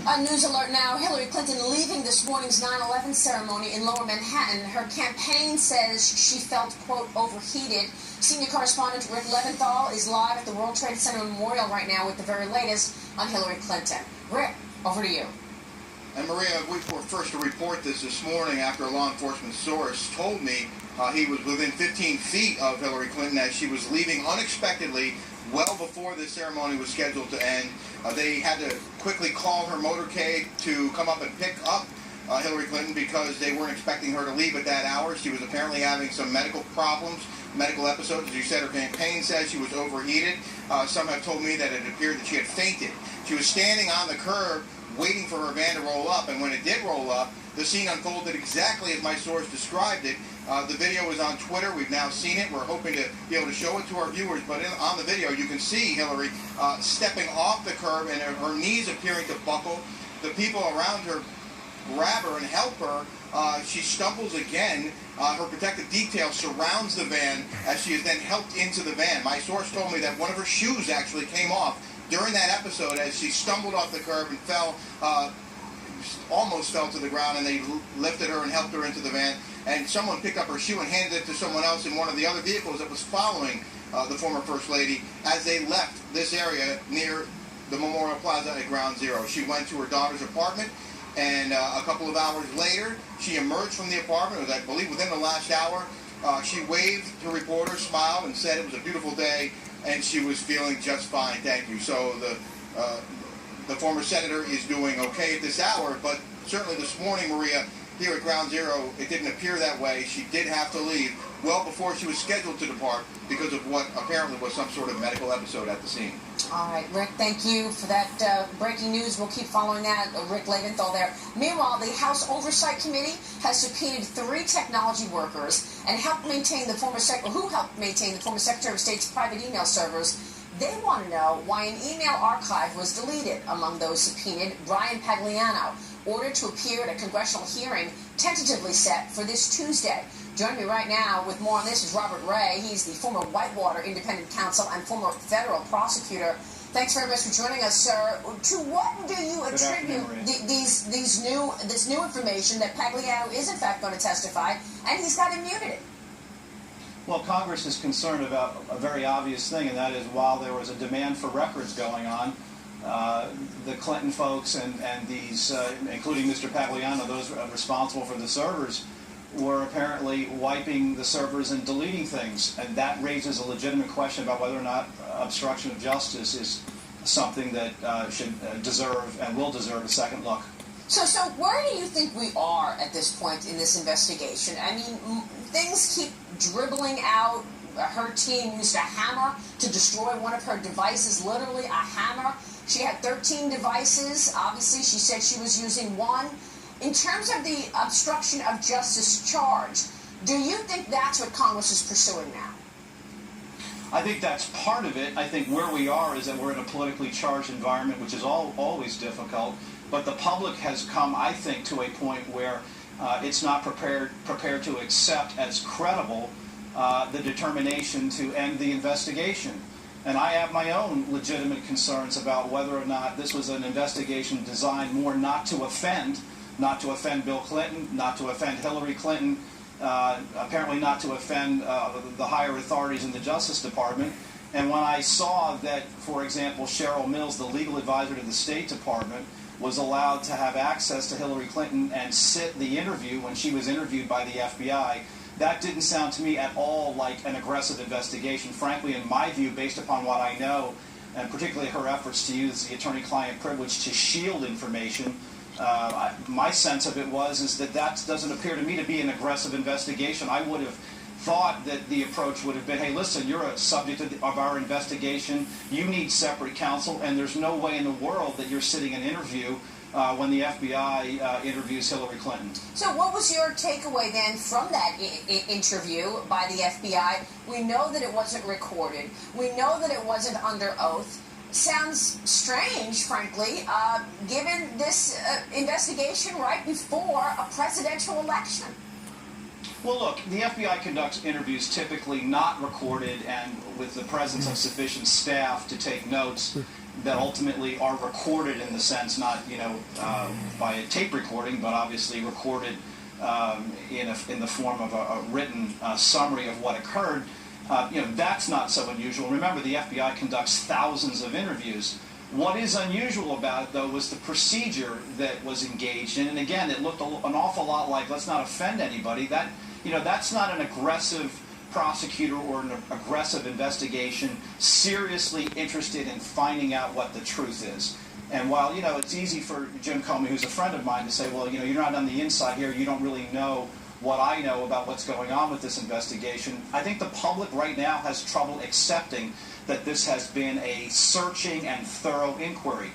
News alert now. Hillary Clinton leaving this morning's 9/11 ceremony in Lower Manhattan. Her campaign says she felt, quote, overheated. Senior correspondent Rick Leventhal is live at the World Trade Center Memorial right now with the very latest on Hillary Clinton. Rick, over to you. And Maria, we were first to report this morning after a law enforcement source told me he was within 15 feet of Hillary Clinton as she was leaving unexpectedly well before the ceremony was scheduled to end. They had to quickly call her motorcade to come up and pick up Hillary Clinton because they weren't expecting her to leave at that hour. She was apparently having some medical problems, medical episodes. As you said, her campaign says she was overheated. Some have told me that it appeared that she had fainted. She was standing on the curb waiting for her van to roll up, and when it did roll up, the scene unfolded exactly as my source described it. The video is on Twitter. We've now seen it. We're hoping to be able to show it to our viewers, but on the video you can see Hillary stepping off the curb and her knees appearing to buckle. The people around her grab her and help her. She stumbles again. Her protective detail surrounds the van as she is then helped into the van. My source told me that one of her shoes actually came off during that episode as she stumbled off the curb and fell, almost fell to the ground, and they lifted her and helped her into the van. And someone picked up her shoe and handed it to someone else in one of the other vehicles that was following the former First Lady as they left this area near the Memorial Plaza at Ground Zero. She went to her daughter's apartment, and a couple of hours later, she emerged from the apartment. It was, I believe, within the last hour. She waved to reporters, smiled, and said it was a beautiful day, and she was feeling just fine. Thank you. So the former senator is doing okay at this hour, but certainly this morning, Maria, here at Ground Zero, it didn't appear that way. She did have to leave well before she was scheduled to depart because of what apparently was some sort of medical episode at the scene. All right, Rick, thank you for that breaking news. We'll keep following that. Rick Leventhal there. Meanwhile, the House Oversight Committee has subpoenaed 3 technology workers and helped maintain the former who helped maintain the former Secretary of State's private email servers. They want to know why an email archive was deleted. Among those subpoenaed, Brian Pagliano, ordered to appear at a congressional hearing tentatively set for this Tuesday. Joining me right now with more on this is Robert Ray. He's the former Whitewater Independent Counsel and former federal prosecutor. Thanks very much for joining us, sir. To what do you attribute this new information that Pagliano is in fact going to testify, and he's got immunity? Well, Congress is concerned about a very obvious thing, and that is while there was a demand for records going on, the Clinton folks and these, including Mr. Pagliano, those responsible for the servers, were apparently wiping the servers and deleting things. And that raises a legitimate question about whether or not obstruction of justice is something that should deserve and will deserve a second look. So where do you think we are at this point in this investigation? I mean, things keep dribbling out. Her team used a hammer to destroy one of her devices, literally a hammer. She had 13 devices. Obviously, she said she was using one. In terms of the obstruction of justice charge, do you think that's what Congress is pursuing now? I think that's part of it. I think where we are is that we're in a politically charged environment, which is always difficult. But the public has come, I think, to a point where it's not prepared to accept as credible the determination to end the investigation. And I have my own legitimate concerns about whether or not this was an investigation designed more not to offend Bill Clinton, not to offend Hillary Clinton, apparently not to offend the higher authorities in the Justice Department. And when I saw that, for example, Cheryl Mills, the legal advisor to the State Department, was allowed to have access to Hillary Clinton and sit the interview when she was interviewed by the FBI, that didn't sound to me at all like an aggressive investigation. Frankly, in my view, based upon what I know, and particularly her efforts to use the attorney-client privilege to shield information, my sense of it is that doesn't appear to me to be an aggressive investigation. I would have thought that the approach would have been, hey, listen, you're a subject of our investigation, you need separate counsel, and there's no way in the world that you're sitting an interview when the FBI interviews Hillary Clinton. So what was your takeaway then from that interview by the FBI? We know that it wasn't recorded. We know that it wasn't under oath. Sounds strange, frankly, given this investigation right before a presidential election. Well, look, the FBI conducts interviews typically not recorded and with the presence of sufficient staff to take notes. that ultimately are recorded in the sense, not by a tape recording, but obviously recorded in the form of a written summary of what occurred. That's not so unusual. Remember, the FBI conducts thousands of interviews. What is unusual about it, though, was the procedure that was engaged in. And again, it looked an awful lot like, let's not offend anybody. That's not an aggressive prosecutor or an aggressive investigation seriously interested in finding out what the truth is. And while, it's easy for Jim Comey, who's a friend of mine, to say, well, you're not on the inside here, you don't really know what I know about what's going on with this investigation, I think the public right now has trouble accepting that this has been a searching and thorough inquiry.